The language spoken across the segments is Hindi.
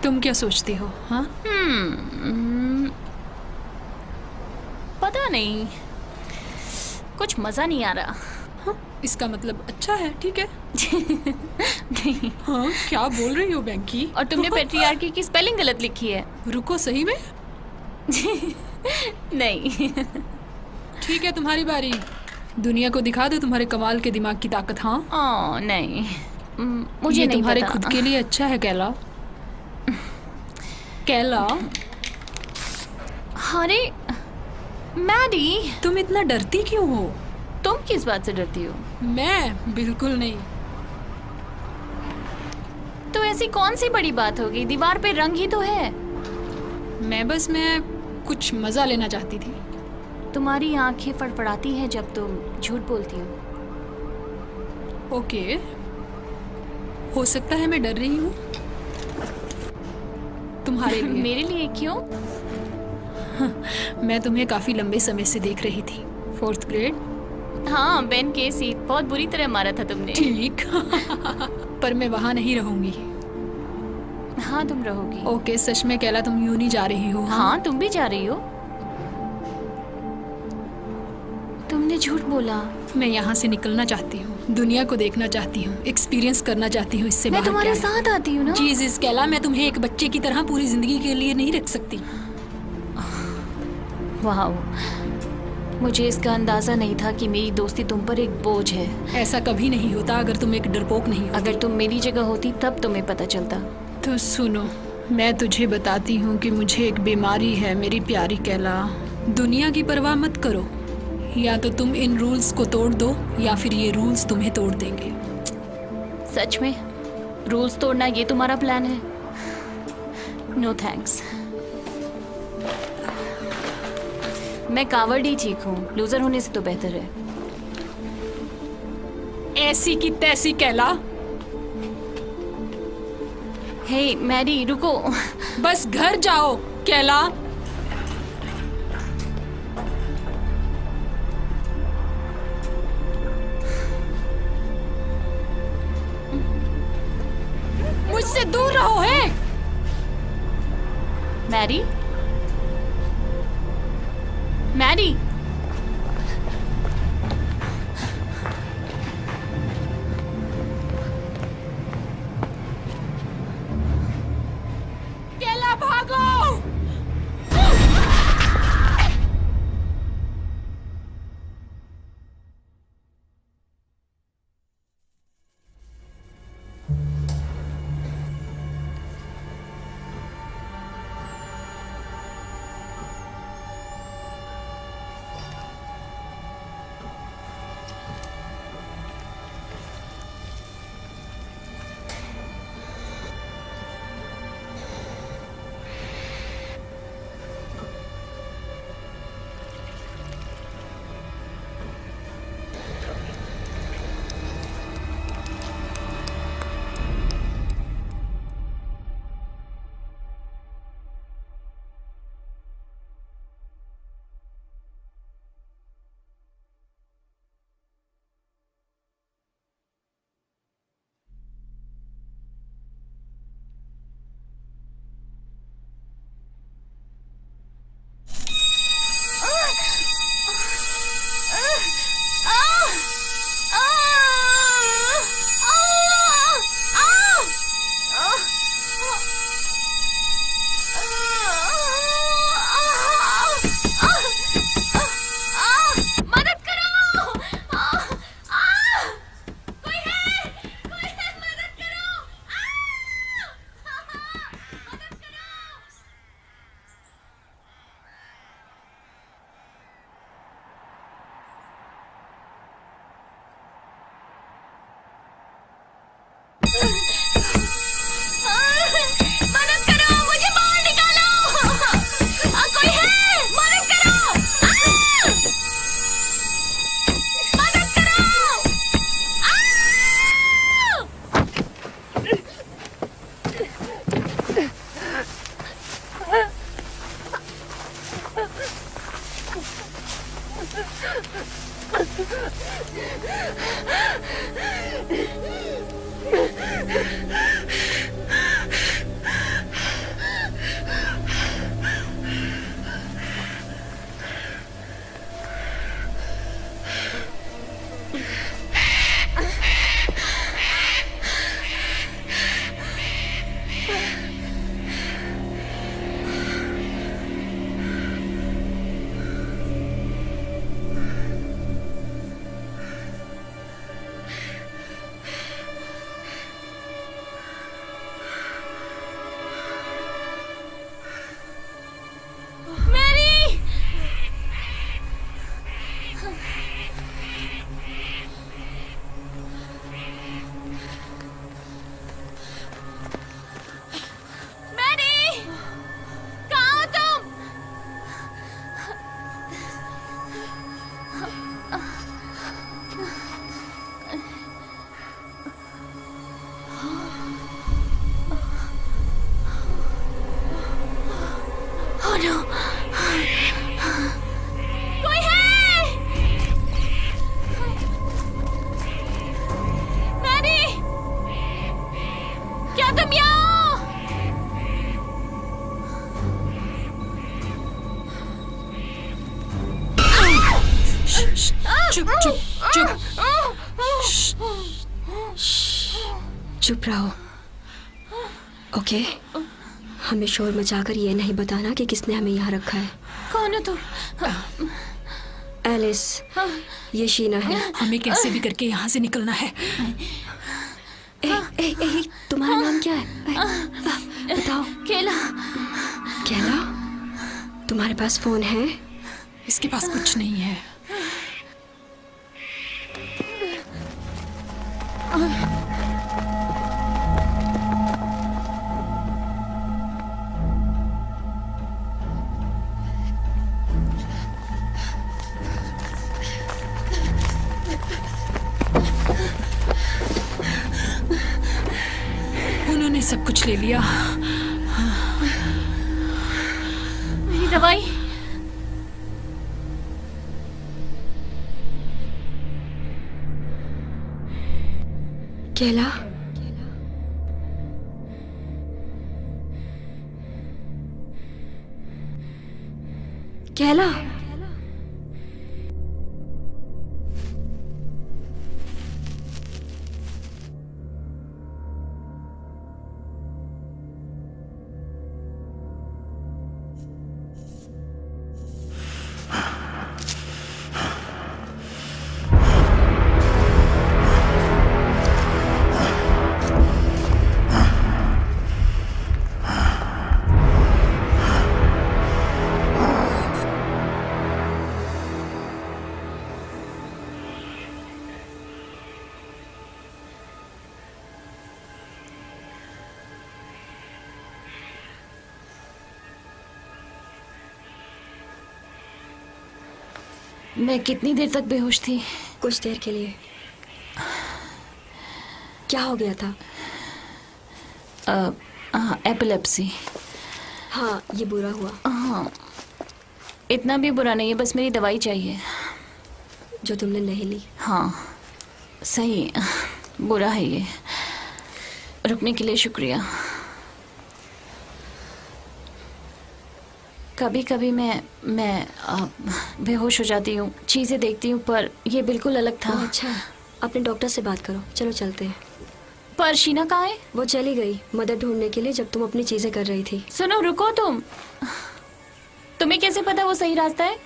तुम क्या सोचती हो? हाँ, पता नहीं, कुछ मजा नहीं आ रहा। हाँ, इसका मतलब अच्छा है, ठीक है। नहीं। हाँ, क्या बोल रही हो बैंकी? और तुमने पेट्रियार्की की स्पेलिंग गलत लिखी है। रुको, सही में? नहीं। ठीक है, तुम्हारी बारी। दुनिया को दिखा दो तुम्हारे कमाल के दिमाग की ताकत। हाँ, ओ नहीं, मुझे ये नहीं तुम्हारे पता। खुद के लिए अच्छा है कैला। कैला, अरे मैडी, तुम इतना डरती क्यों हो? तुम किस बात से डरती हो? मैं बिल्कुल नहीं। तो ऐसी कौन सी बड़ी बात होगी, दीवार पे रंग ही तो है। मैं कुछ मजा लेना चाहती थी। तुम्हारी आंखें फड़फड़ाती हैं जब तुम झूठ बोलती हो। ओके, हो सकता है मैं डर रही हूँ तुम्हारे लिए। मेरे लिए क्यों? मैं तुम्हें काफी लंबे समय से देख रही थी। 4th grade. हाँ, बेन केसी, बहुत बुरी तरह मारा था तुमने। ठीक। पर मैं वहां नहीं रहूंगी। हाँ, तुम रहोगी। ओके, सच में कैला तुम यूं नहीं जा रही हो? हाँ, तुम भी जा रही हो। तुमने झूठ बोला। मैं यहाँ से निकलना चाहती हूँ, दुनिया को देखना चाहती हूँ, एक्सपीरियंस करना चाहती हूँ इससे मैं बाहर तुम्हारे क्या है। साथ आती हूँ ना। जीसस कैला, मैं तुम्हें एक बच्चे की तरह पूरी जिंदगी के लिए नहीं रख सकती। वाह, मुझे इसका अंदाजा नहीं था कि मेरी दोस्ती तुम पर एक बोझ है। ऐसा कभी नहीं होता अगर तुम एक डरपोक नहीं होती। अगर तुम मेरी जगह होती तब तुम्हें पता चलता। तो सुनो, मैं तुझे बताती हूँ कि मुझे एक बीमारी है मेरी प्यारी कैला। दुनिया की परवाह मत करो, या तो तुम इन रूल्स को तोड़ दो या फिर ये रूल्स तुम्हें तोड़ देंगे। सच में? रूल्स तोड़ना ये तुम्हारा प्लान है? No thanks. मैं कावर्ड ही ठीक हूँ, लूजर होने से तो बेहतर है। ऐसी की तैसी कैला। हे मैरी, रुको। बस घर जाओ कैला। मुझसे दूर रहो। है मैरी, मैरी। कैला, भागो। नो, कोई है? मैरी, क्या तुम यहाँ हो? चुप चुप चुप। चुप रहो। ओके, हमें शोर मचाकर ये नहीं बताना कि किसने हमें यहाँ रखा है। कौन हो तुम? एलिस, ये शीना है। हमें कैसे भी करके यहाँ से निकलना है। तुम्हारा नाम क्या है? बताओ। केला। केला, तुम्हारे पास फोन है? इसके पास कुछ नहीं है। उन्होंने सब कुछ ले लिया। मेरी दवाई। केला, केला, मैं कितनी देर तक बेहोश थी? कुछ देर के लिए। क्या हो गया था? एपिलेप्सी। हाँ, ये बुरा हुआ। हाँ, इतना भी बुरा नहीं है, बस मेरी दवाई चाहिए। जो तुमने नहीं ली। हाँ, सही बुरा है ये। रुकने के लिए शुक्रिया। कभी कभी मैं बेहोश हो जाती हूँ, चीज़ें देखती हूँ, पर ये बिल्कुल अलग था। अच्छा, अपने डॉक्टर से बात करो। चलो चलते हैं। पर शीना कहाँ है? वो चली गई मदद ढूंढने के लिए जब तुम अपनी चीजें कर रही थी। सुनो, रुको। तुम्हें कैसे पता वो सही रास्ता है?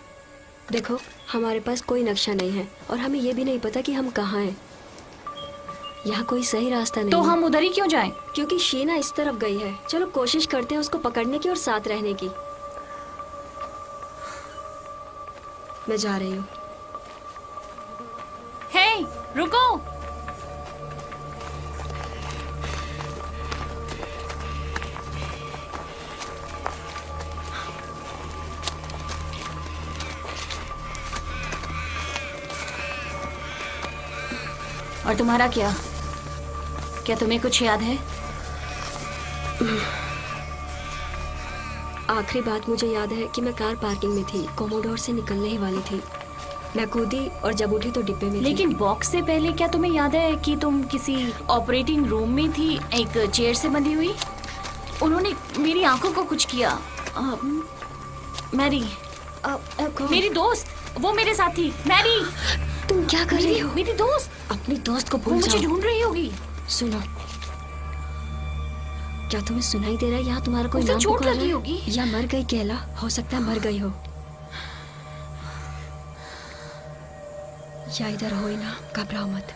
देखो, हमारे पास कोई नक्शा नहीं है और हमें ये भी नहीं पता कि हम कहाँ हैं। यहाँ कोई सही रास्ता नहीं तो है। हम उधर ही क्यों जाएं? क्योंकि शीना इस तरफ गई है। चलो कोशिश करते हैं उसको पकड़ने की और साथ रहने की। मैं जा रही हूँ। हे, रुको। और तुम्हारा क्या? क्या तुम्हें कुछ याद है? आखिरी बात मुझे याद है कि मैं कार पार्किंग में थी, कोमोडोर से निकलने ही वाली थी। मैं कूदी और जब उठी तो डिब्बे में थी। लेकिन बॉक्स से पहले क्या तुम्हें याद है कि तुम किसी ऑपरेटिंग रूम में थी, एक चेयर से बंधी हुई? उन्होंने मेरी आंखों को कुछ किया। मैरी, मेरी दोस्त, वो मेरे साथ थी। मैरी, तुम क्या कर रही हो? मेरी दोस्त। अपनी दोस्त को वो भूल मुझे जाओ। ढूंढ रही होगी। सुनो, क्या तुम्हें सुनाई दे रहा है? यहाँ तुम्हारा कोई उसे नाम चोट पुकार लगी रहा है? होगी। या मर गई केला? हो सकता है मर गई हो। या इधर हो ही ना, घबराओ मत।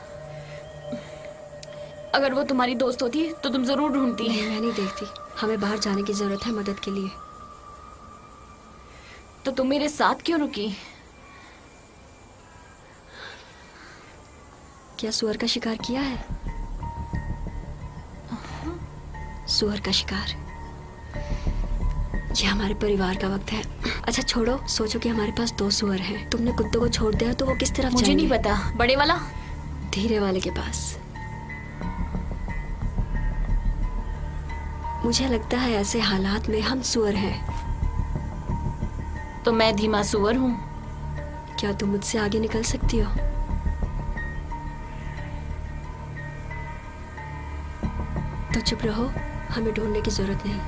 अगर वो तुम्हारी दोस्त होती तो तुम जरूर ढूंढती। नहीं, मैं नहीं देखती। हमें बाहर जाने की जरूरत है मदद के लिए। तो तुम मेरे साथ क्यों रुकी? क्या सुअर का शिकार किया है? सुअर का शिकार। ये हमारे परिवार का वक्त है। अच्छा छोड़ो, सोचो कि हमारे पास 2 सुअर हैं। तुमने कुत्तों को छोड़ दिया तो वो किस तरफ मुझे जाएंगे? नहीं पता। बड़े वाला? धीरे वाले के पास। मुझे लगता है ऐसे हालात में हम सुअर हैं। तो मैं धीमा सुअर हूँ। क्या तुम मुझसे आगे निकल सकती हो? तो चुप रहो, हमें ढूंढने की जरूरत नहीं।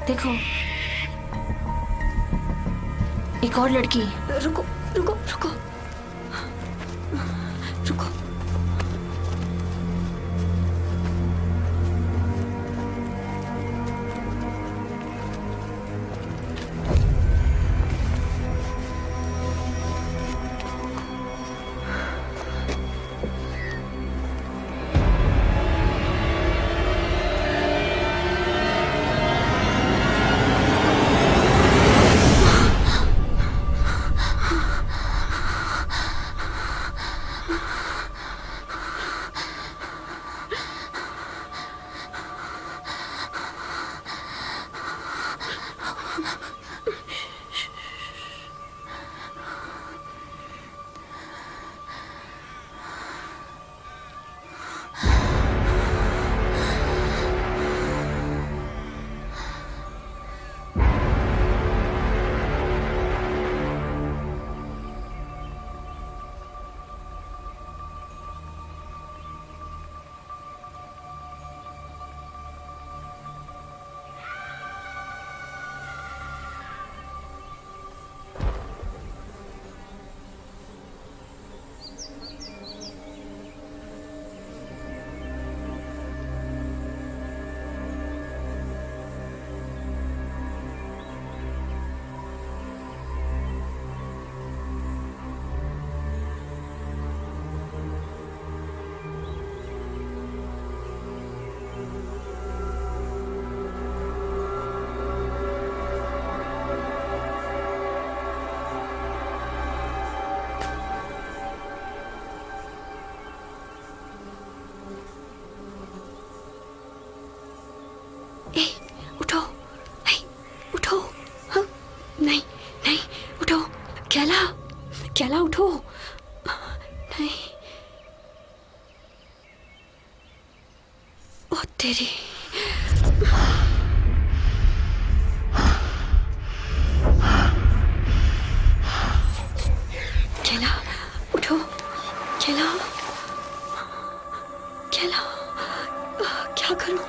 देखो, एक और लड़की। रुको रुको रुको रुको। उठो, उठो। हाँ, नहीं नहीं, उठो। कैला, कैला उठो। नहीं, ओ तेरी। कैला उठो, कैला, कैला, क्या करूं?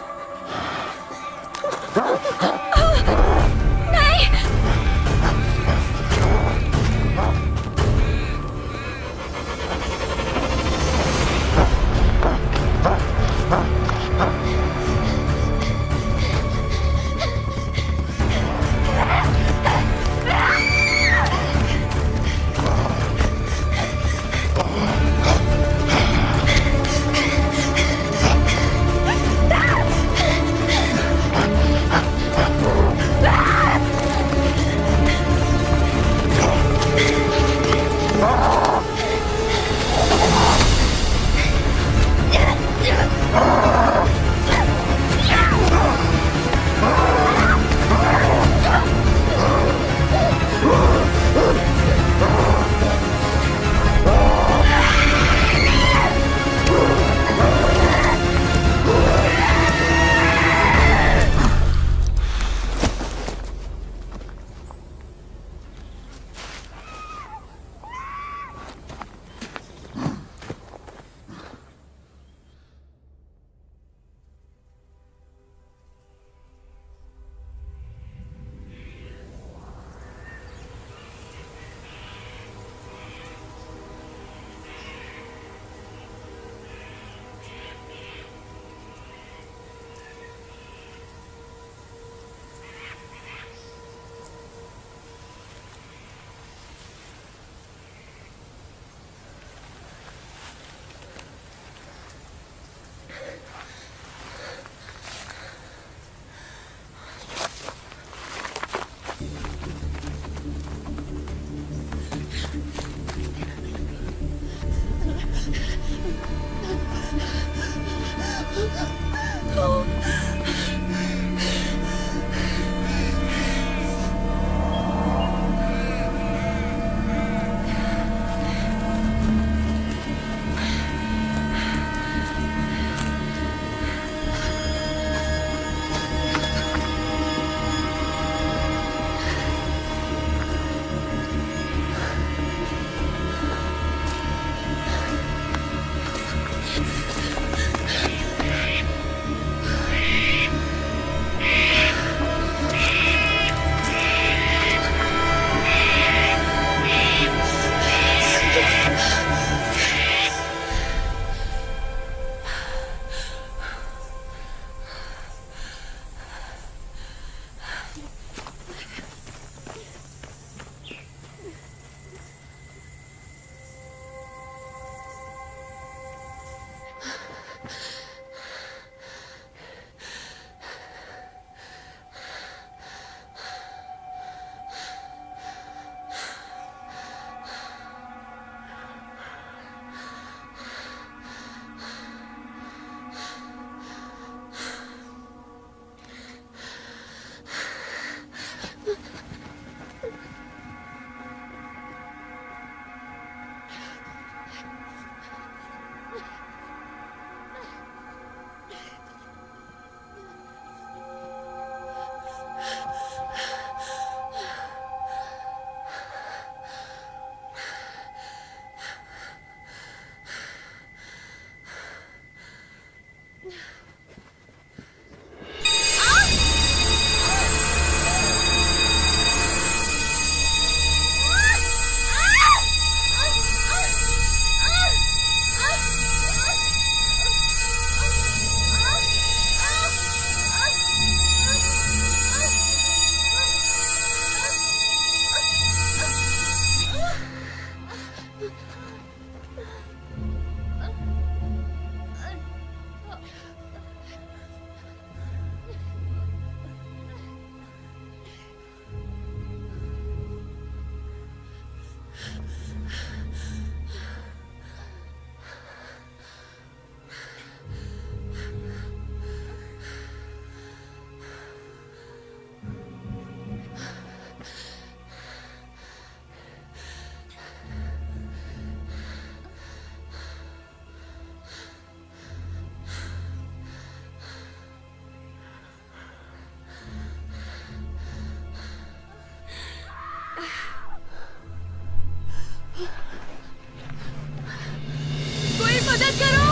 मदद करो,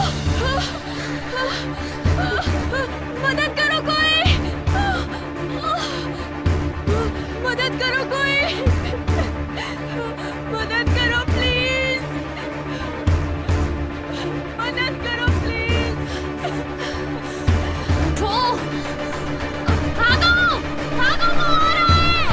मदद करो कोई, मदद करो कोई, मदद करो प्लीज, मदद करो प्लीज। उठो, भागो, भागो, वो आ रहा है।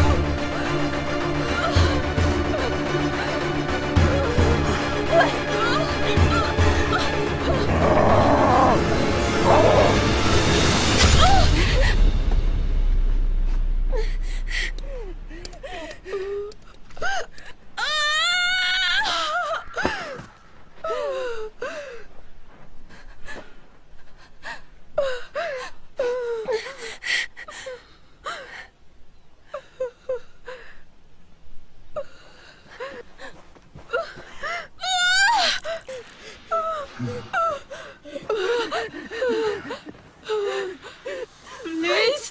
प्लीज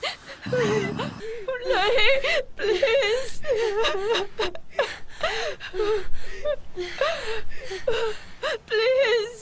नहीं, प्लीज प्लीज।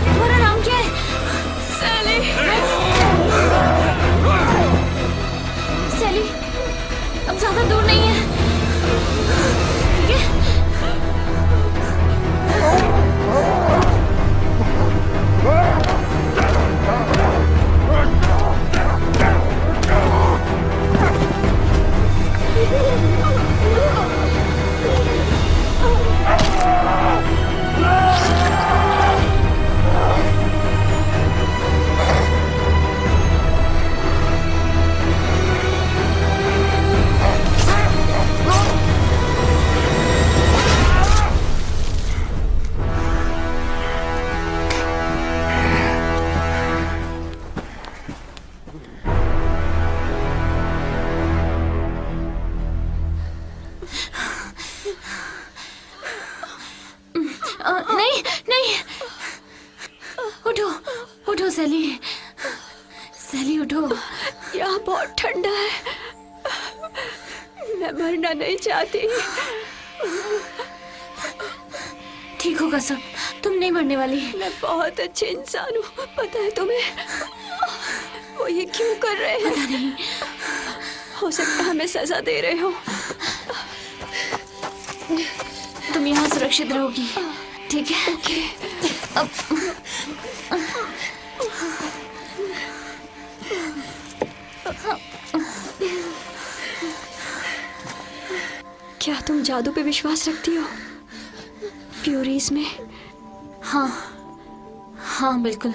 तुम्हारा नाम क्या है? सैली। सैली, अब ज्यादा दूर नहीं है, ठीक है? नहीं नहीं, उठो उठो सैली, सैली उठो। यहाँ बहुत ठंडा है, मैं मरना नहीं चाहती। ठीक होगा सब, तुम नहीं मरने वाली। मैं बहुत अच्छे इंसान हूँ, पता है तुम्हें? वो ये क्यों कर रहे हैं? पता नहीं, हो सकता है हमें सजा दे रहे हो। तुम यहाँ सुरक्षित रहोगी, ठीक है? ओके। अब क्या तुम जादू पे विश्वास रखती हो? फ्यूरीज में? हाँ हाँ बिल्कुल।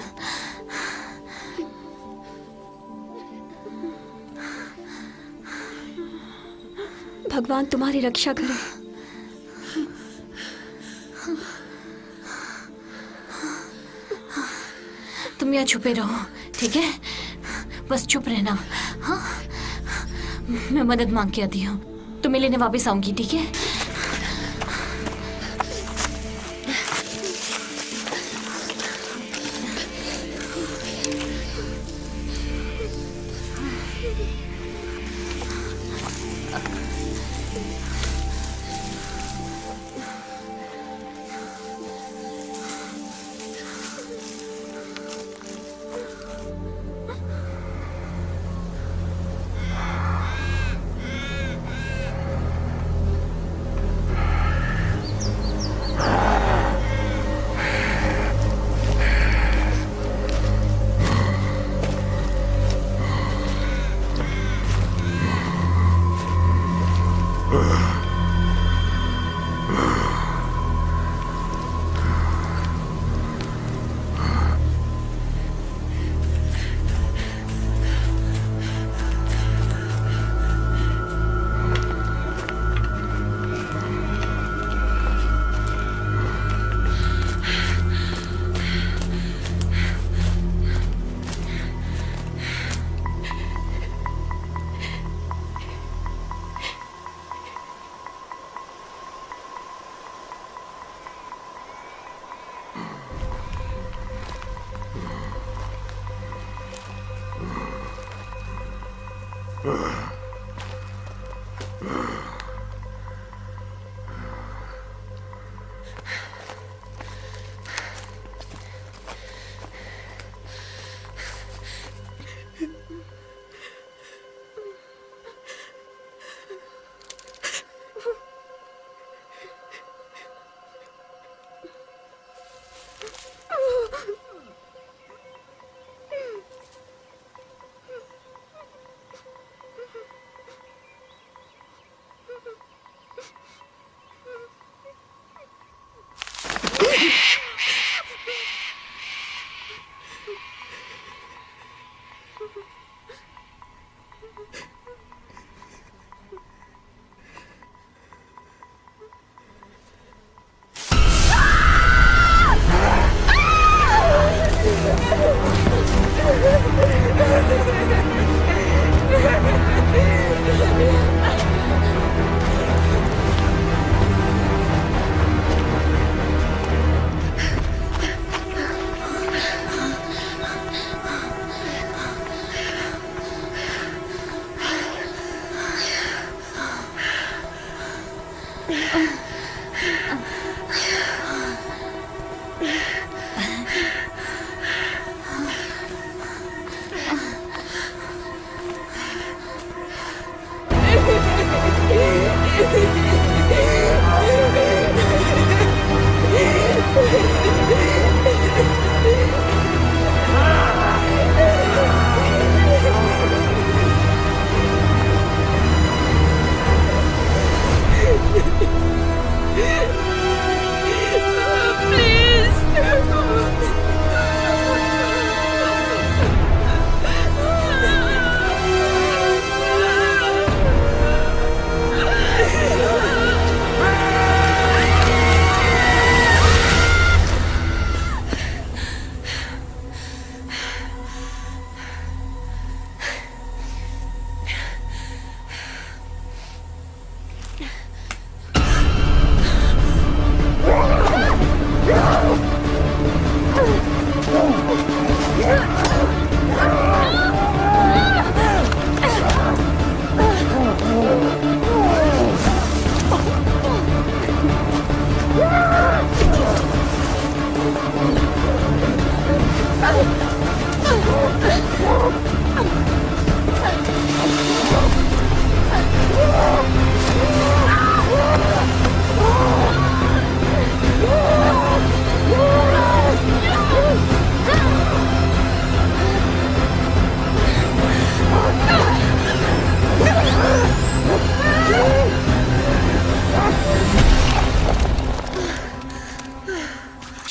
भगवान तुम्हारी रक्षा करे। तुम यहाँ छुपे रहो, ठीक है? बस चुप रहना, हाँ? मैं मदद मांग के आती हूँ, तुम्हें लेने वापस आऊंगी, ठीक है?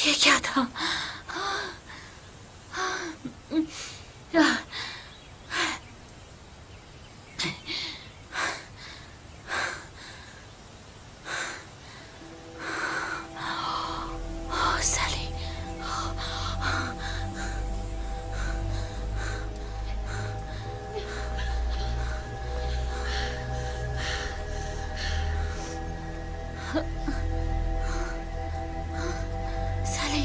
ये क्या था? सैली, सैली,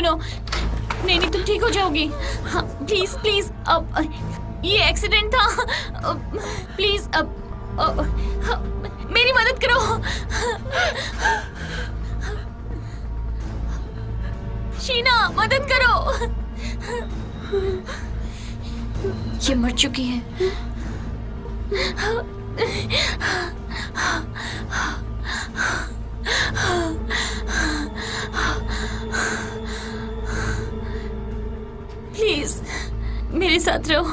सुनो, नहीं नहीं तुम ठीक हो जाओगी। हाँ प्लीज प्लीज, अब ये एक्सीडेंट था, प्लीज अब मेरी मदद करो। शीना मदद करो। ये मर चुकी है। प्लीज मेरे साथ रहो।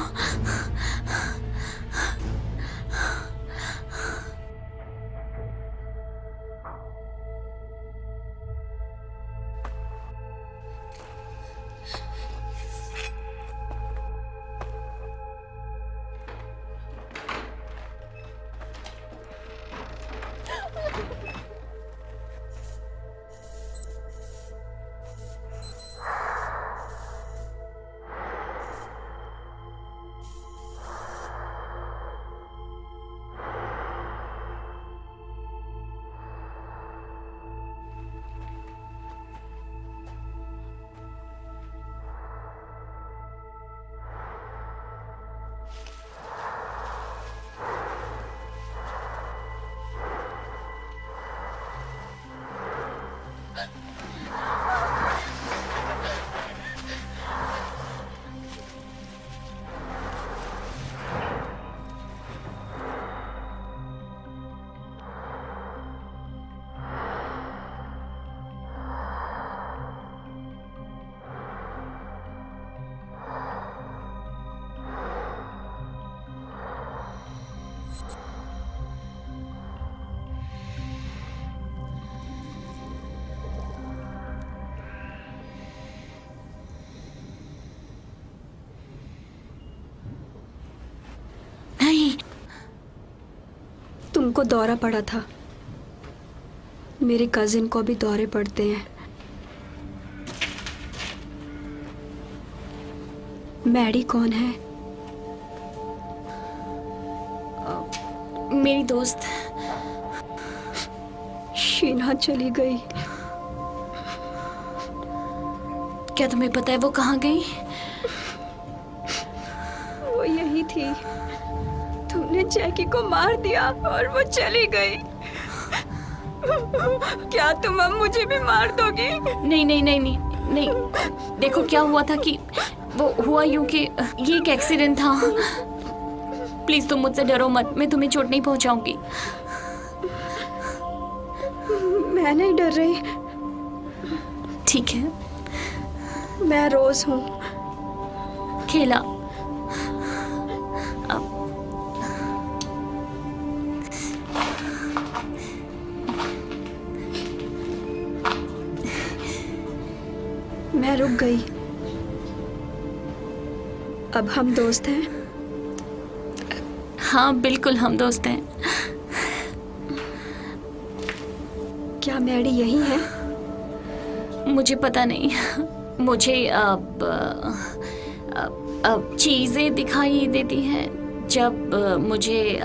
नहीं, तुमको दौरा पड़ा था। मेरे कजिन को भी दौरे पड़ते हैं। मैडी कौन है? मेरी दोस्त। शीना चली गई। क्या तुम्हें पता है वो कहाँ गई? वो यही थी। तुमने जैकी को मार दिया और वो चली गई। क्या तुम अब मुझे भी मार दोगी? नहीं नहीं नहीं नहीं नहीं, देखो क्या हुआ था कि वो हुआ यूं कि ये एक एक्सीडेंट था। प्लीज तुम मुझसे डरो मत, मैं तुम्हें चोट नहीं पहुंचाऊंगी। मैं नहीं डर रही। ठीक है। मैं रोज हूँ। खेला। मैं रुक गई। अब हम दोस्त हैं। हाँ बिल्कुल हम दोस्त हैं। क्या मैडी यही है? मुझे पता नहीं। मुझे अब चीजें दिखाई देती हैं जब मुझे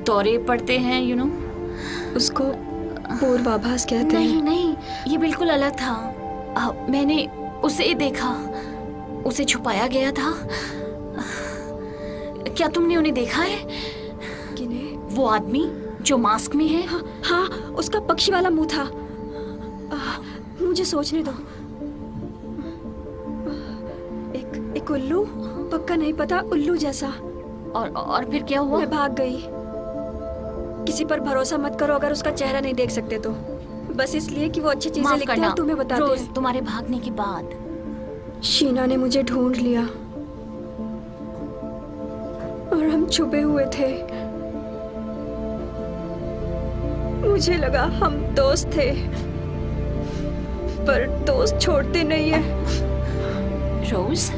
दौरे पड़ते हैं, यू नो। उसको पूर्वाभास कहते हैं। नहीं नहीं, ये बिल्कुल अलग था। मैंने उसे देखा, उसे छुपाया गया था। क्या तुमने उन्हें देखा है? किन्हें? वो आदमी जो मास्क में है। हाँ, उसका पक्षी वाला मुंह था। मुझे सोचने दो। एक उल्लू, पक्का नहीं पता, उल्लू जैसा। और फिर क्या हुआ? मैं भाग गई। किसी पर भरोसा मत करो अगर उसका चेहरा नहीं देख सकते तो। बस इसलिए कि वो अच्छी चीजें लिखते हैं और तुम्हें बताते रोज हैं। तुम्हारे भागने के बाद शीना ने मुझे ढूंढ लिया और हम छुपे हुए थे। मुझे लगा हम दोस्त थे, पर दोस्त छोड़ते नहीं है। रोज,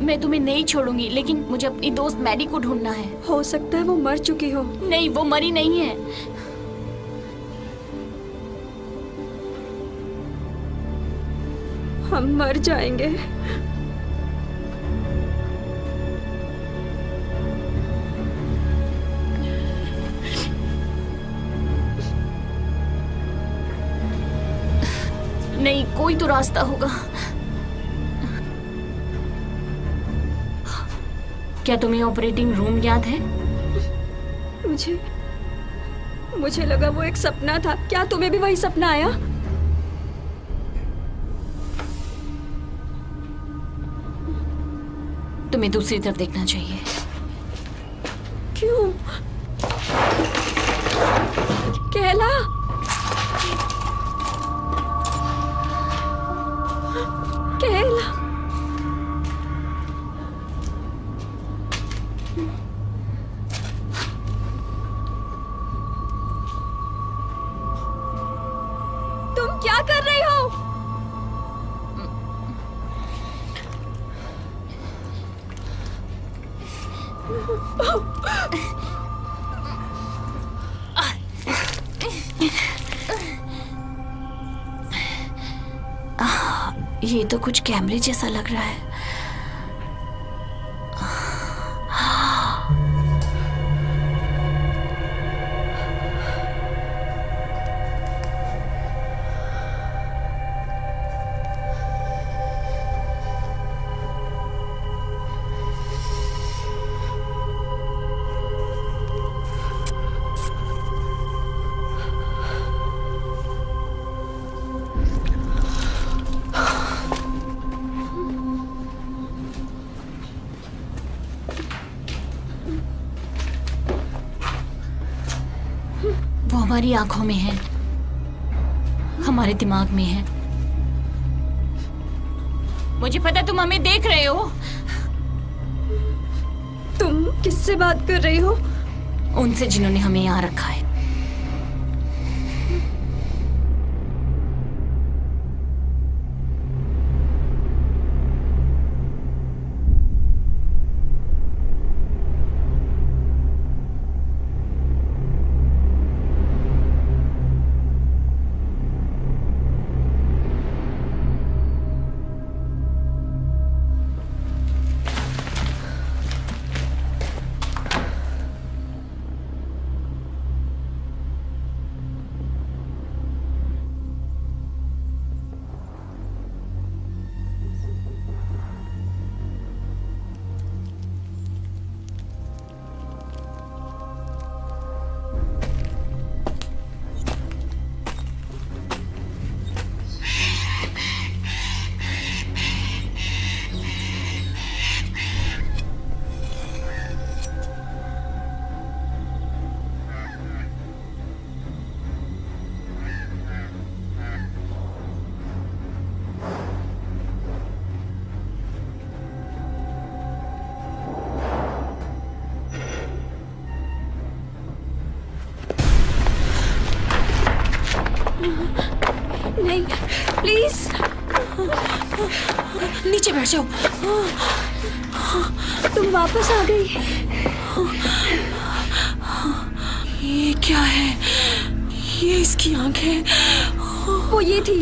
मैं तुम्हें नहीं छोड़ूंगी, लेकिन मुझे अपनी दोस्त मैडी को ढूंढना है। हो सकता है वो मर चुकी हो। नहीं, वो मरी नहीं है। हम मर जाएंगे। नहीं, कोई कोई तो रास्ता होगा। क्या तुम्हें ऑपरेटिंग रूम याद है? मुझे लगा वो एक सपना था। क्या तुम्हें भी वही सपना आया? तुम्हें दूसरी तरफ देखना चाहिए। क्यों? केला, केला। तुम क्या कर रही हो? ये तो कुछ कैमरे जैसा लग रहा है। वो हमारी आंखों में है, हमारे दिमाग में है। मुझे पता तुम हमें देख रहे हो। तुम किससे बात कर रही हो? उनसे जिन्होंने हमें यहाँ रखा है। नहीं, प्लीज नीचे बैठ जाओ। तुम वापस आ गई। ये क्या है? ये इसकी आंख है। वो ये थी।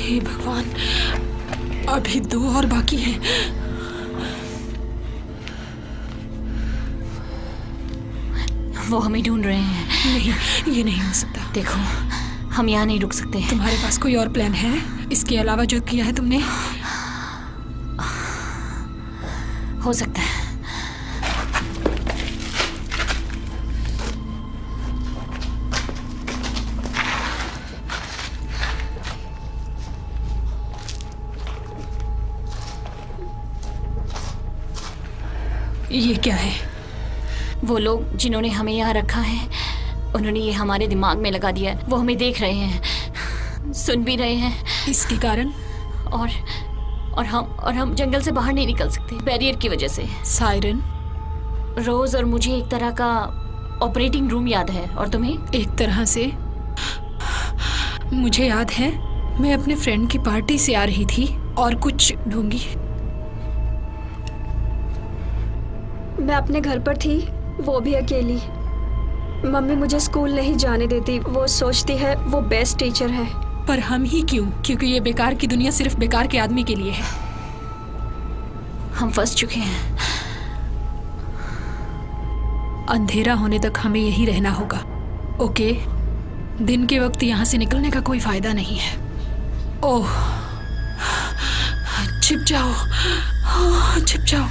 हे भगवान, अभी 2 और बाकी हैं। वो हमें ढूंढ रहे हैं। नहीं, ये नहीं हो सकता। देखो, हम यहाँ नहीं रुक सकते। तुम्हारे पास कोई और प्लान है इसके अलावा जो किया है तुमने? हो सकता है। ये क्या है? वो लोग जिन्होंने हमें यहाँ रखा है, उन्होंने ये हमारे दिमाग में लगा दिया है। वो हमें देख रहे हैं, सुन भी रहे हैं। इसके कारण? और हम जंगल से बाहर नहीं निकल सकते, बैरियर की वजह से। सायरन, रोज और मुझे एक तरह का ऑपरेटिंग रूम याद है, और तुम्हें? एक तरह से मुझे याद है, मैं अपने फ्रेंड की पार्टी से आ रही थी और कुछ ढूंढी। मैं अपने घर पर थी, वो भी अकेली। मम्मी मुझे स्कूल नहीं जाने देती। वो सोचती है वो बेस्ट टीचर है। पर हम ही क्यों? क्योंकि ये बेकार की दुनिया सिर्फ बेकार के आदमी के लिए है। हम फंस चुके हैं। अंधेरा होने तक हमें यही रहना होगा। ओके, दिन के वक्त यहाँ से निकलने का कोई फायदा नहीं है। ओह, छिप जाओ, छिप जाओ।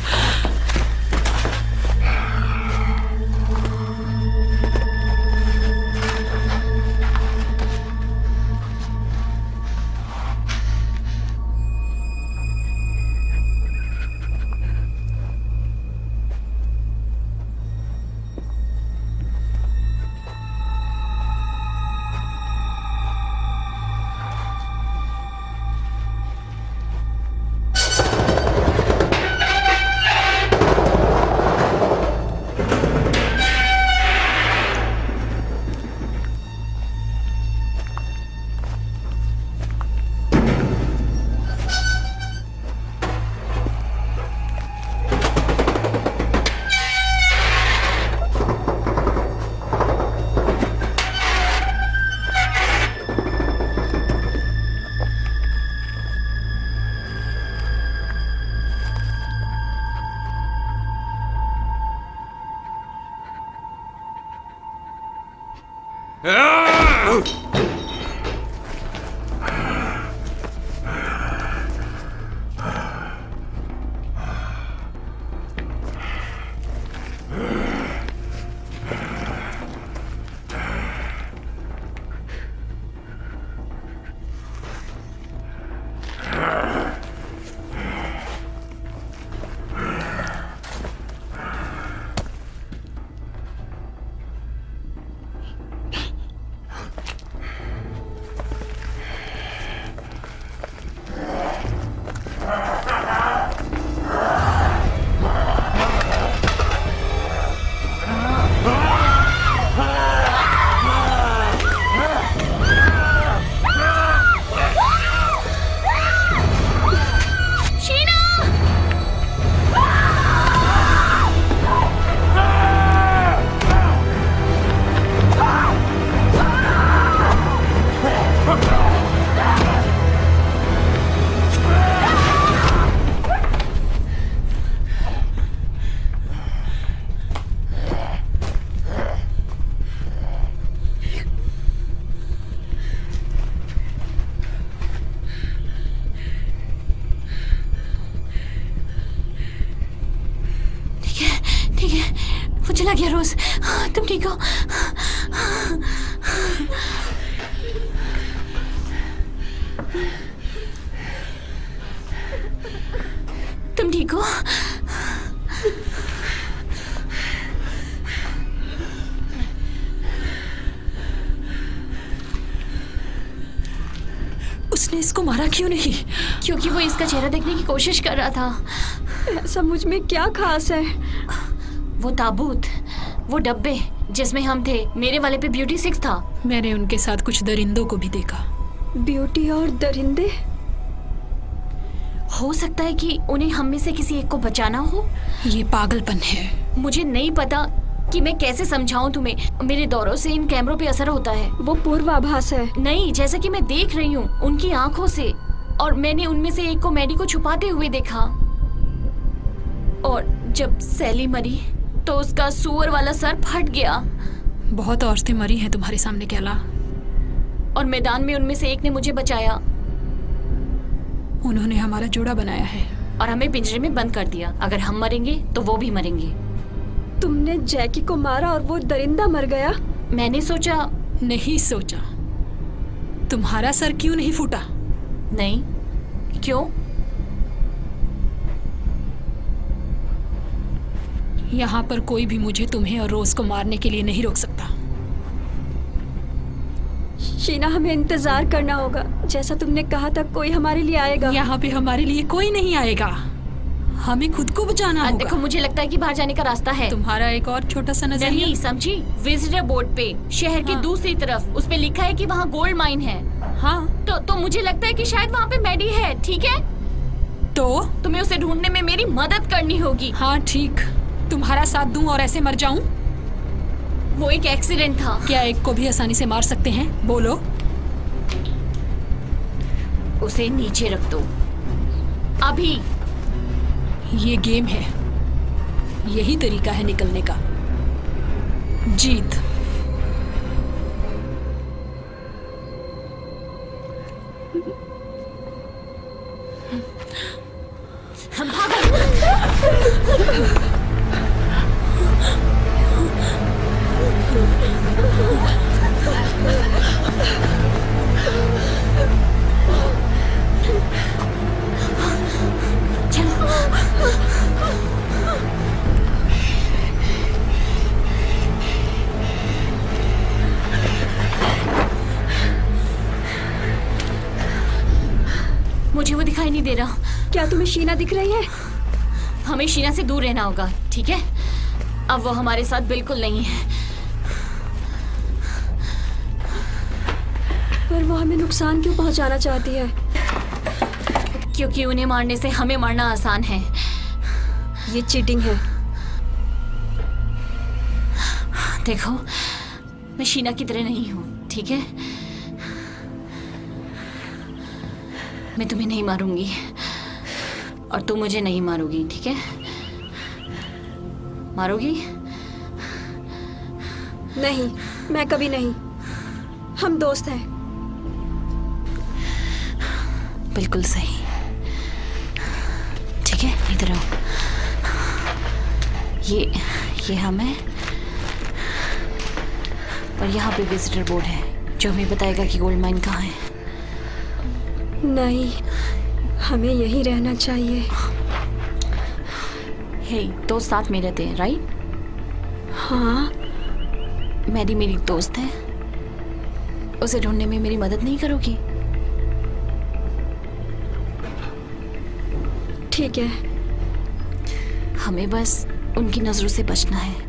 चला गया रोज। तुम ठीक हो? तुम ठीक हो? उसने इसको मारा क्यों नहीं? क्योंकि वो इसका चेहरा देखने की कोशिश कर रहा था। ऐसा मुझ में क्या खास है? वो ताबूत, वो डब्बे जिसमें हम थे, मेरे वाले पे ब्यूटी 6 था। मैंने उनके साथ कुछ दरिंदों को भी देखा। ब्यूटी और दरिंदे? हो सकता है कि उन्हें हम में से किसी एक को बचाना हो। ये पागलपन है। मुझे नहीं पता कि मैं कैसे समझाऊं तुम्हें। मेरे दौरों से इन कैमरों पे असर होता है। वो पूर्वाभास है। नहीं, जैसा कि मैं देख रही हूँ उनकी आंखों से, और मैंने उनमें से एक को मैडी को छुपाते हुए देखा। और जब सैली मरी तो उसका सुअर वाला सर फट गया। बहुत औरतें मरी हैं तुम्हारे सामने कैला। और मैदान में उनमें से एक ने मुझे बचाया। उन्होंने हमारा जोड़ा बनाया है और हमें पिंजरे में बंद कर दिया। अगर हम मरेंगे तो वो भी मरेंगे। तुमने जैकी को मारा और वो दरिंदा मर गया? मैंने सोचा। नहीं सोचा। तुम्हारा सर क्यों नहीं फूटा? नहीं। क्यों? यहाँ पर कोई भी मुझे, तुम्हें और रोज को मारने के लिए नहीं रोक सकता। शीना, हमें इंतजार करना होगा। जैसा तुमने कहा था, कोई हमारे लिए आएगा। यहाँ पे हमारे लिए कोई नहीं आएगा। हमें खुद को बचाना होगा। देखो, मुझे लगता है कि बाहर जाने का रास्ता है। तुम्हारा एक और छोटा सा नजरिया। नहीं समझी? विजिटर बोर्ड पे शहर की दूसरी तरफ उस पे लिखा है कि वहाँ गोल्ड माइन है। हाँ, तो मुझे लगता है कि शायद वहाँ पे मैडी है। ठीक है, तो तुम्हें उसे ढूंढने में मेरी मदद करनी होगी। हाँ ठीक, तुम्हारा साथ दूं और ऐसे मर जाऊं? वो एक एक्सीडेंट था। क्या एक को भी आसानी से मार सकते हैं? बोलो। उसे नीचे रख दो अभी। ये गेम है, यही तरीका है निकलने का। जीत। मुझे वो दिखाई नहीं दे रहा। क्या तुम्हें शीना दिख रही है? हमें शीना से दूर रहना होगा, ठीक है? अब वो हमारे साथ बिल्कुल नहीं है। पर वो हमें नुकसान क्यों पहुंचाना चाहती है? क्योंकि उन्हें मारने से हमें मारना आसान है। ये चीटिंग है। देखो, मैं शीना की तरह नहीं हूँ, ठीक है? मैं तुम्हें नहीं मारूंगी और तुम मुझे नहीं मारोगी, ठीक है? मारोगी? नहीं, मैं कभी नहीं। हम दोस्त हैं। बिल्कुल सही। ठीक है, इधर आओ। ये हम हैं और यहाँ पे विजिटर बोर्ड है जो हमें बताएगा कि गोल्ड माइन कहाँ है। नहीं, हमें यहीं रहना चाहिए। हे, तो साथ में रहते हैं, राइट? हाँ। मैरी मेरी दोस्त है। उसे ढूंढने में मेरी मदद नहीं करोगी? ठीक है। हमें बस उनकी नजरों से बचना है।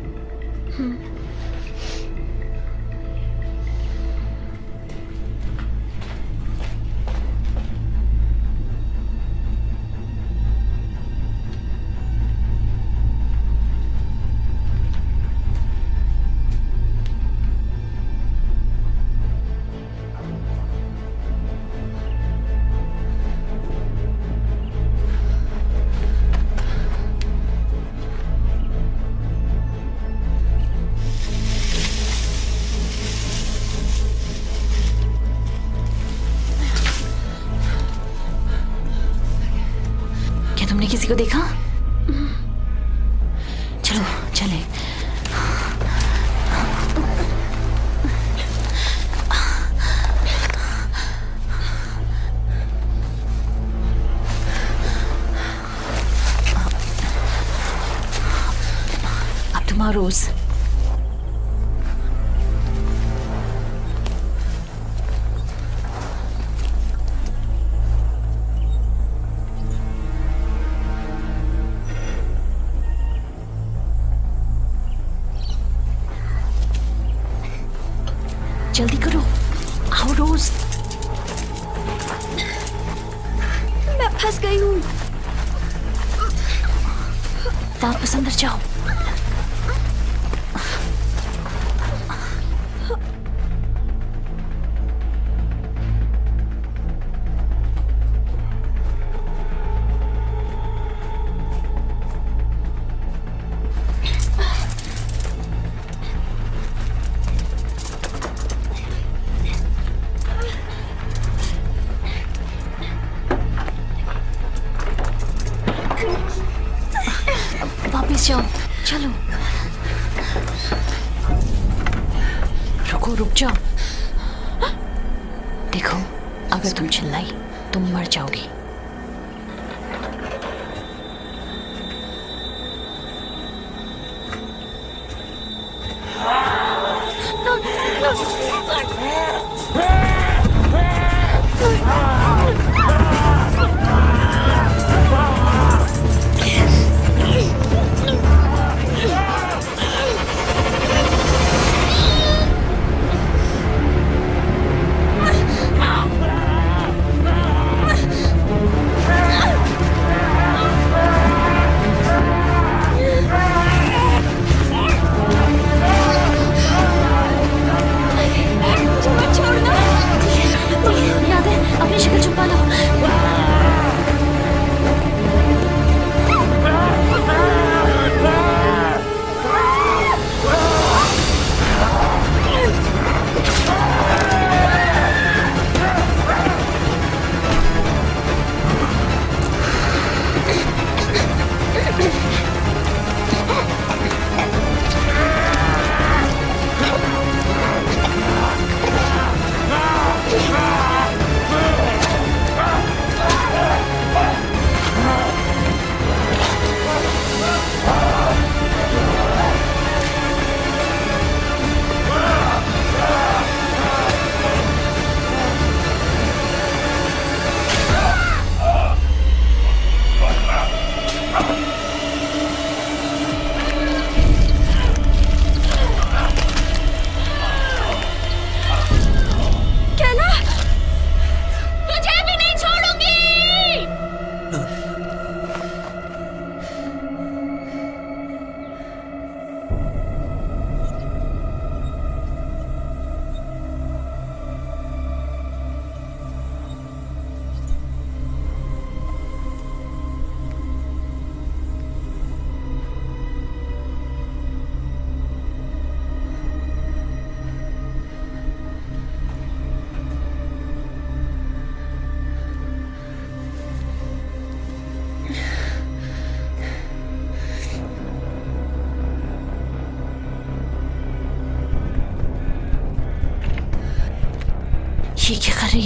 तुमने किसी को देखा? चलो चले। अब तुम्हारा रोज जल्दी करो, आओ रोज। मैं फंस गई हूँ। वापस अंदर जाओ। वापस जाओ, चलो। रुको, रुक जाओ। देखो, अगर तुम चिल्लाई तुम मर जाओगी।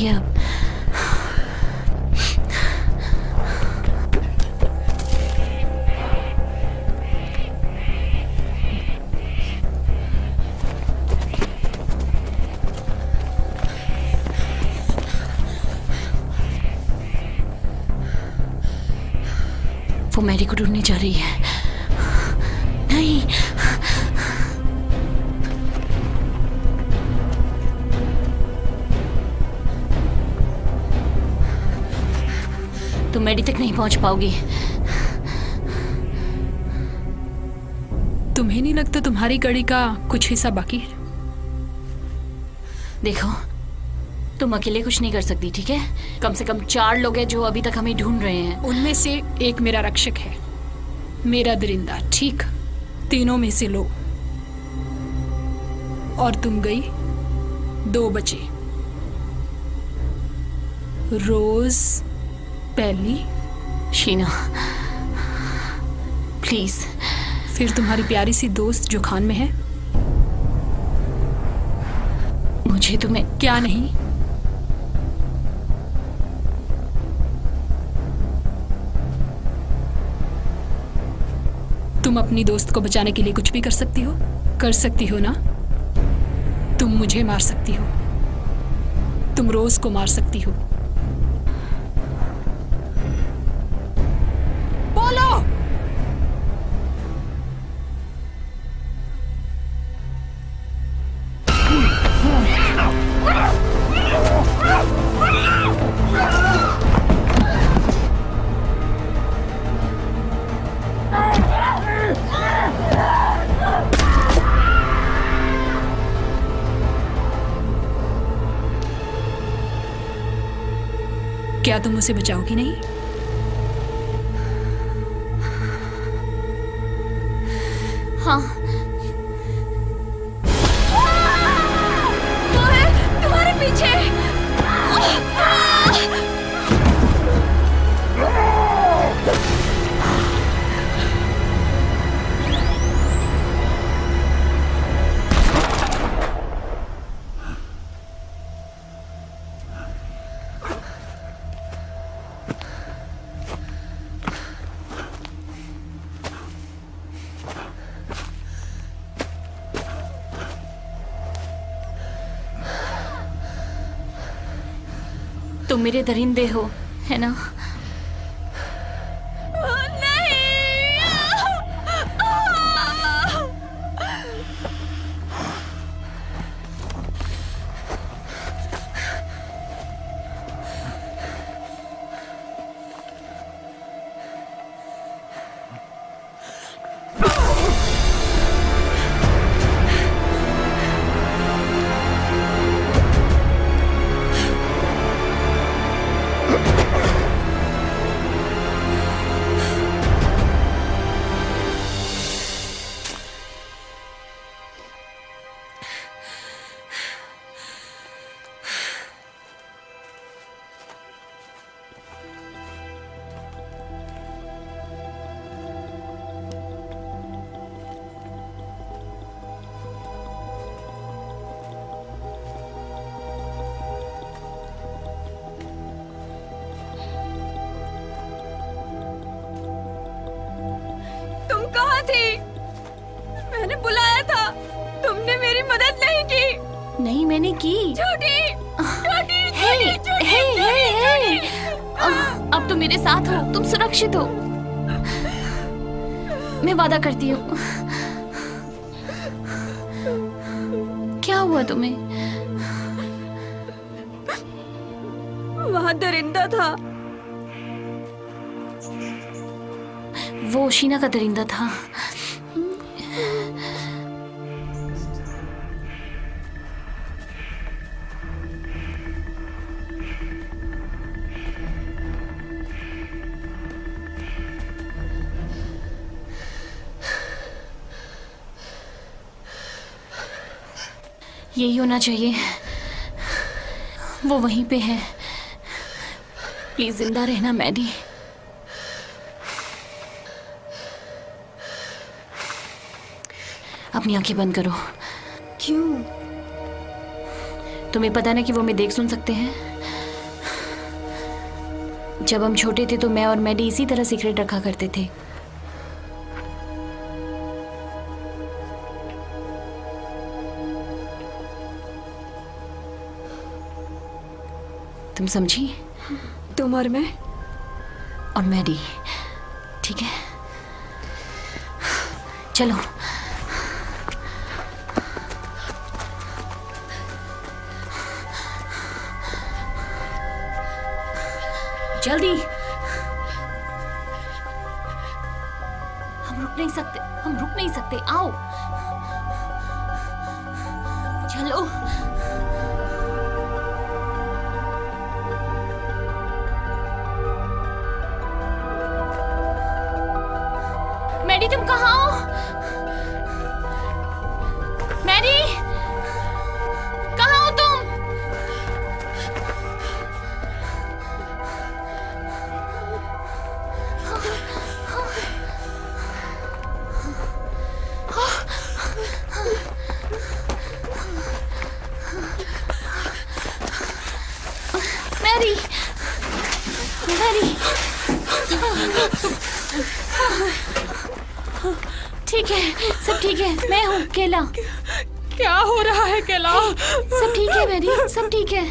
चाहिए अब। वो मैरी को ढूंढने जा रही है। नहीं, तुम मैडी तक नहीं पहुंच पाओगी। तुम्हें नहीं लगता तुम्हारी कड़ी का कुछ हिस्सा बाकी है? देखो, तुम अकेले कुछ नहीं कर सकती, ठीक है? कम से कम 4 लोग हैं जो अभी तक हमें ढूंढ रहे हैं। उनमें से एक मेरा रक्षक है, मेरा दरिंदा, ठीक? तीनों में से लो। और तुम गई, 2 बचे। रोज, पहली, शीना, प्लीज। फिर तुम्हारी प्यारी सी दोस्त जो खान में है। मुझे तुम्हें क्या नहीं? तुम अपनी दोस्त को बचाने के लिए कुछ भी कर सकती हो? कर सकती हो ना? तुम मुझे मार सकती हो, तुम रोज को मार सकती हो। बोलो। क्या तुम उसे बचाओगी नहीं? हाँ। वो है तुम्हारे पीछे। तुम मेरे दरिंदे हो, है ना? कहाँ थी? मैंने बुलाया था, तुमने मेरी मदद नहीं की। नहीं, मैंने की। झूठी, झूठी, झूठी, झूठी। अब तुम मेरे साथ हो, तुम सुरक्षित हो। मैं वादा करती हूँ। क्या हुआ तुम्हें? वहाँ दरिंदा था। वो शीना का दरिंदा था। यही होना चाहिए। वो वहीं पे है। प्लीज जिंदा रहना मैडी। अपनी आंखें बंद करो। क्यों? तुम्हें पता ना कि वो हमें देख सुन सकते हैं। जब हम छोटे थे तो मैं और मैडी इसी तरह सीक्रेट रखा करते थे। तुम समझी? तुम और मैं? और मैडी, ठीक है? चलो। जल्दी। हम रुक नहीं सकते, हम रुक नहीं सकते, आओ। चलो। मैडी तुम कहाँ हो? मैडी कहाँ हो तुम? मैरी, मैरी, ठीक है, सब ठीक है, मैं हूँ केला। क्या हो रहा है केला? सब ठीक है मैरी, सब ठीक है।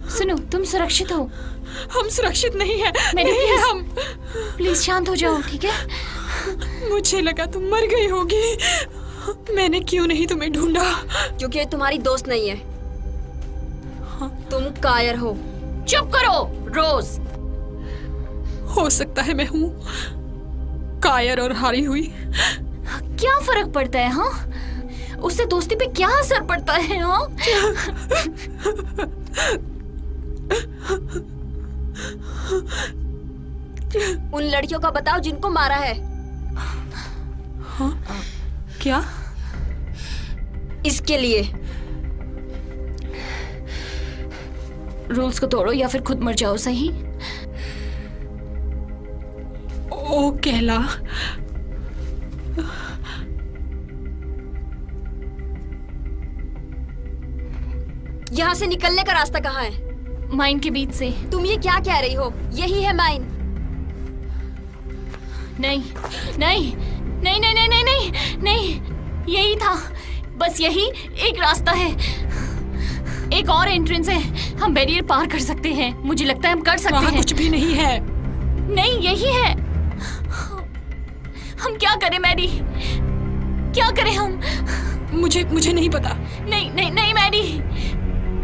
सुनो, तुम सुरक्षित हो। हम सुरक्षित नहीं है, मैरी नहीं है प्लीज, हम। प्लीज शांत हो जाओ, ठीक है? मुझे लगा तुम मर गई होगी। मैंने क्यों नहीं तुम्हें ढूंढा? क्योंकि ये तुम्हारी दोस्त नहीं है। तुम कायर हो। चुप करो रोज। हो सकता है मैं हूँ कायर और हारी हुई। क्या फर्क पड़ता है? हाँ, उससे दोस्ती पे क्या असर पड़ता है? हाँ, उन लड़कियों का बताओ जिनको मारा है। हाँ? क्या? इसके लिए रूल्स को तोड़ो या फिर खुद मर जाओ, सही? ओ केला, यहाँ से निकलने का रास्ता कहाँ है? माइन के बीच से। तुम ये क्या कह रही हो? यही है माइन। नहीं नहीं नहीं नहीं नहीं नहीं नहीं नहीं, यही था, बस यही एक रास्ता है। एक और एंट्रेंस है, हम बैरियर पार कर सकते हैं। मुझे लगता है हम कर सकते वहाँ हैं। कुछ भी नहीं है। नहीं, यही है। हम क्या करें मैडी, क्या करें हम? मुझे नहीं पता। नहीं नहीं नहीं मैडी,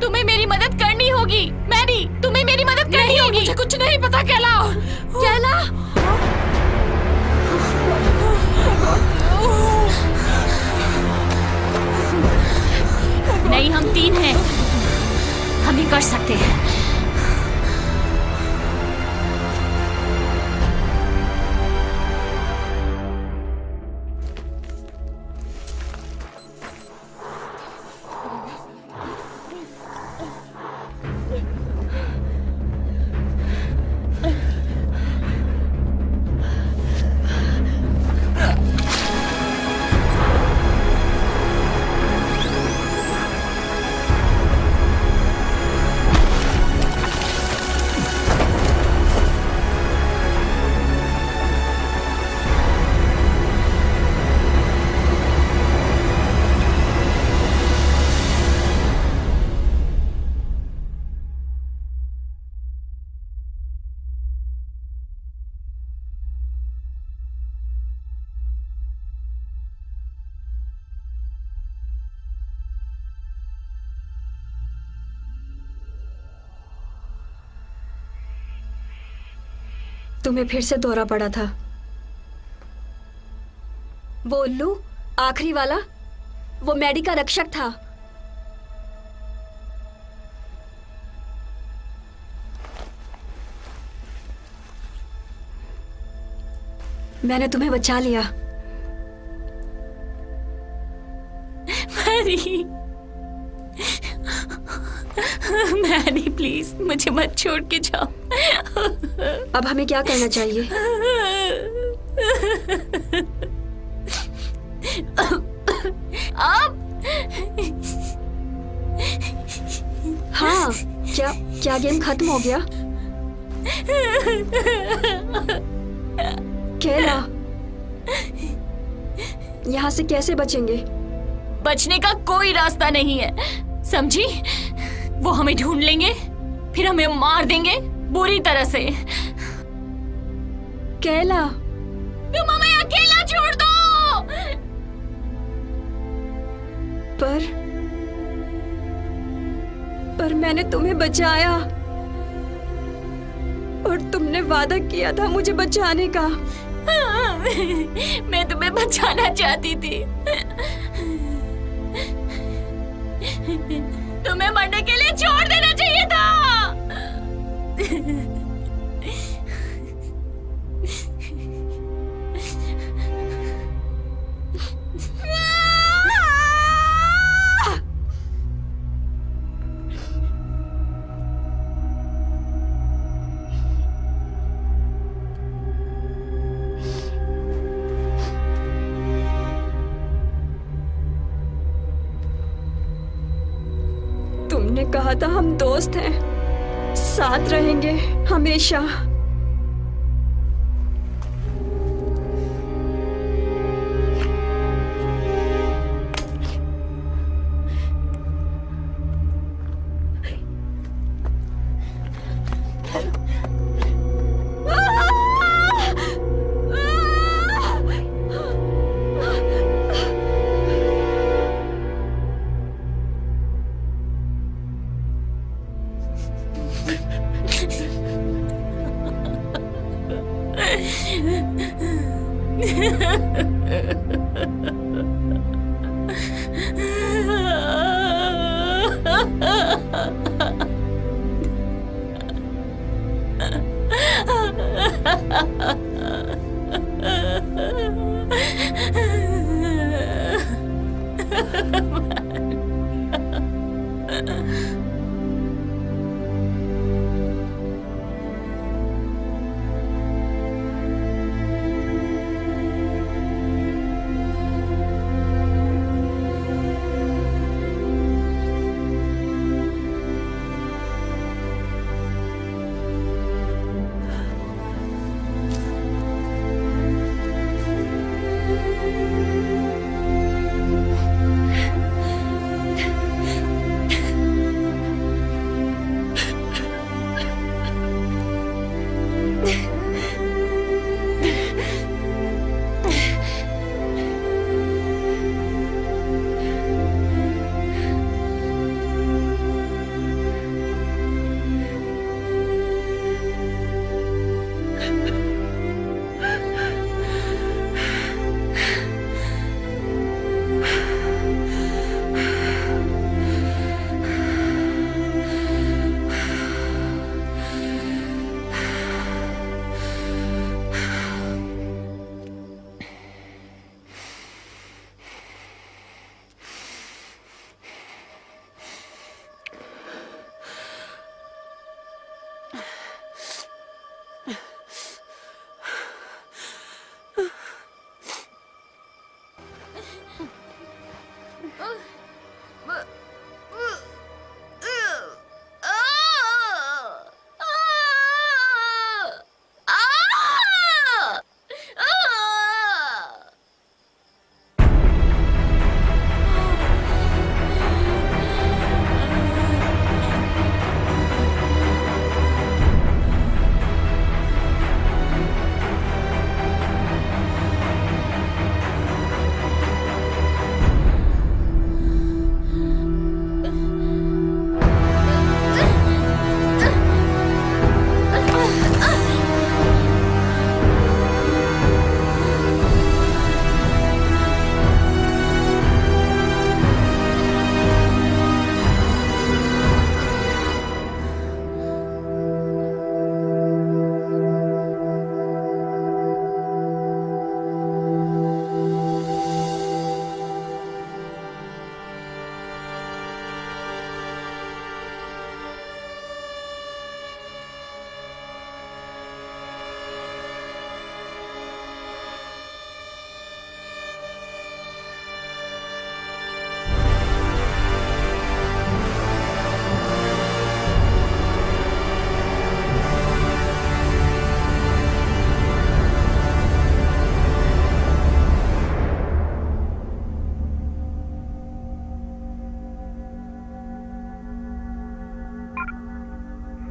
तुम्हें मेरी मदद करनी होगी। मैडी, तुम्हें मेरी मदद करनी होगी। मुझे कुछ नहीं पता केला। केला, नहीं, हम 3 हैं, हम ही कर सकते हैं। तुम्हें फिर से दौरा पड़ा था। वो उल्लू, आखिरी वाला, वो मैडी का रक्षक था। मैंने तुम्हें बचा लिया। मैरी, मैरी प्लीज मुझे मत छोड़ के जाओ। अब हमें क्या करना चाहिए? अब हाँ, क्या गेम खत्म हो गया? केला, यहाँ से कैसे बचेंगे? बचने का कोई रास्ता नहीं है, समझी? वो हमें ढूंढ लेंगे, फिर हमें मार देंगे बुरी तरह से। केला, तुम हमें अकेला छोड़ दो। पर मैंने तुम्हें बचाया और तुमने वादा किया था मुझे बचाने का। मैं तुम्हें बचाना चाहती थी। तुम्हें मरने के लिए छोड़ देना चाहिए था। तुमने कहा था हम दोस्त हैं, साथ रहेंगे हमेशा।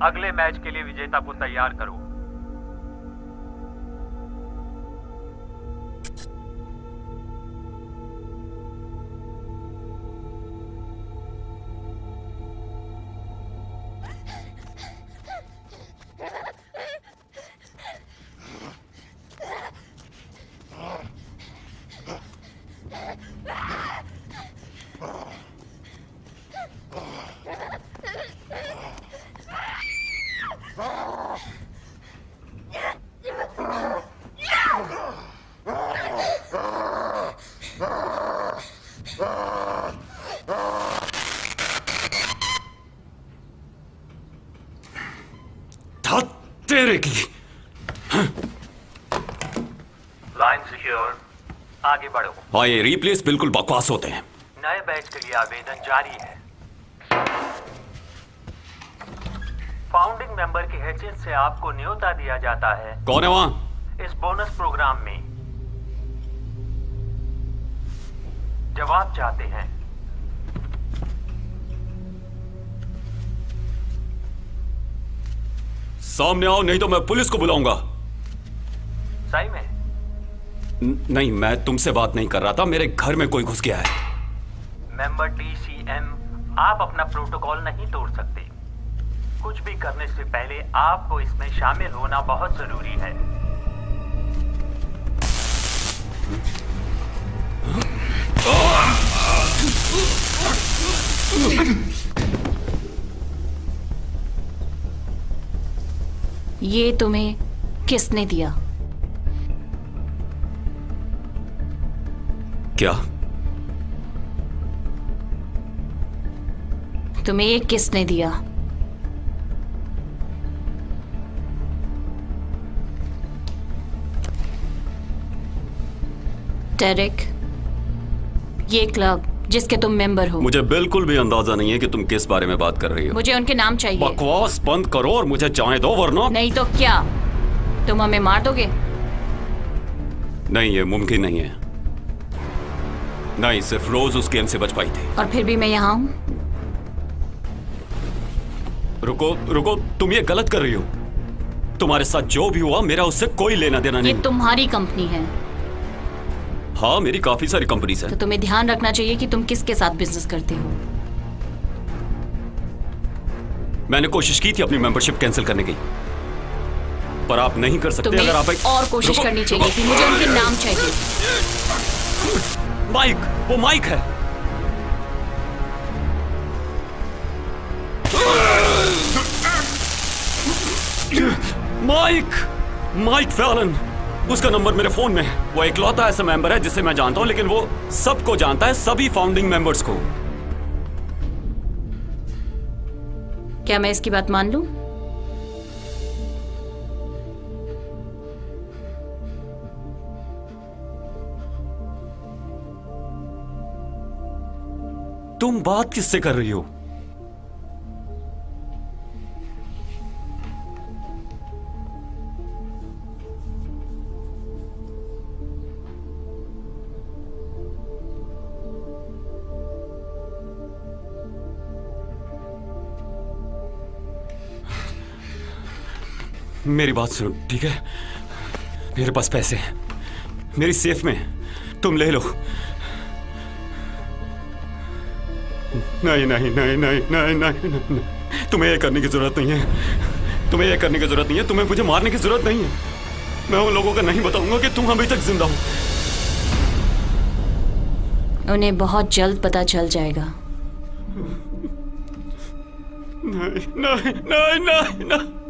अगले मैच के लिए विजेता को तैयार करो। तेरे की लाइन सिक्योर, आगे बढ़ो। हाँ, ये रिप्लेस बिल्कुल बकवास होते हैं। नए बैच के लिए आवेदन जारी है। फाउंडिंग मेंबर की हैसियत से आपको न्योता दिया जाता है कौन है वहाँ? इस बोनस प्रोग्राम में। जवाब चाहते हैं? सामने आओ, नहीं तो मैं पुलिस को बुलाऊंगा। सही में? नहीं, मैं तुमसे बात नहीं कर रहा था, मेरे घर में कोई घुस गया है। मेंबर TCM, आप अपना प्रोटोकॉल नहीं तोड़ सकते। कुछ भी करने से पहले आपको इसमें शामिल होना बहुत जरूरी है। ये तुम्हें किसने दिया? क्या? तुम्हें ये किसने दिया? डेरेक, ये क्लब जिसके तुम मेंबर हो। मुझे बिल्कुल भी अंदाजा नहीं है कि तुम किस बारे में बात कर रही हो। मुझे उनके नाम चाहिए। बकवास बंद करो और मुझे जाने दो, वरना नहीं तो क्या, तुम हमें मार दोगे? नहीं, ये मुमकिन नहीं है। नहीं, सिर्फ रोज उस गेम से बच पाई थी। और फिर भी मैं यहाँ हूँ। रुको रुको, तुम ये गलत कर रही हो। तुम्हारे साथ जो भी हुआ मेरा उससे कोई लेना देना ये नहीं। तुम्हारी कंपनी है हाँ, मेरी काफी सारी कंपनीज तो हैं। तुम्हें ध्यान रखना चाहिए कि तुम किसके साथ बिजनेस करते हो। मैंने कोशिश की थी अपनी मेंबरशिप कैंसिल करने की, पर आप नहीं कर सकते। तुम्हें अगर आप और कोशिश करनी चाहिए थी। मुझे उनके नाम चाहिए। माइक, वो माइक है। माइक फैलन, उसका नंबर मेरे फोन में है। वो इकलौता ऐसा मेंबर है जिसे मैं जानता हूं, लेकिन वो सबको जानता है, सभी फाउंडिंग मेंबर्स को। क्या मैं इसकी बात मान लूं? तुम बात किससे कर रही हो? मेरी बात सुनो, ठीक है? मेरे पास पैसे हैं, मेरी सेफ में है, तुम ले लो। नहीं नहीं नहीं नहीं नहीं नहीं नहीं, तुम्हें ये करने की जरूरत नहीं है। तुम्हें ये करने की जरूरत नहीं है। तुम्हें मुझे मारने की जरूरत नहीं है। मैं उन लोगों को नहीं बताऊंगा कि तुम अभी तक जिंदा हो। उन्हें बहुत जल्द पता चल जाएगा। नहीं नहीं नहीं नहीं नहीं।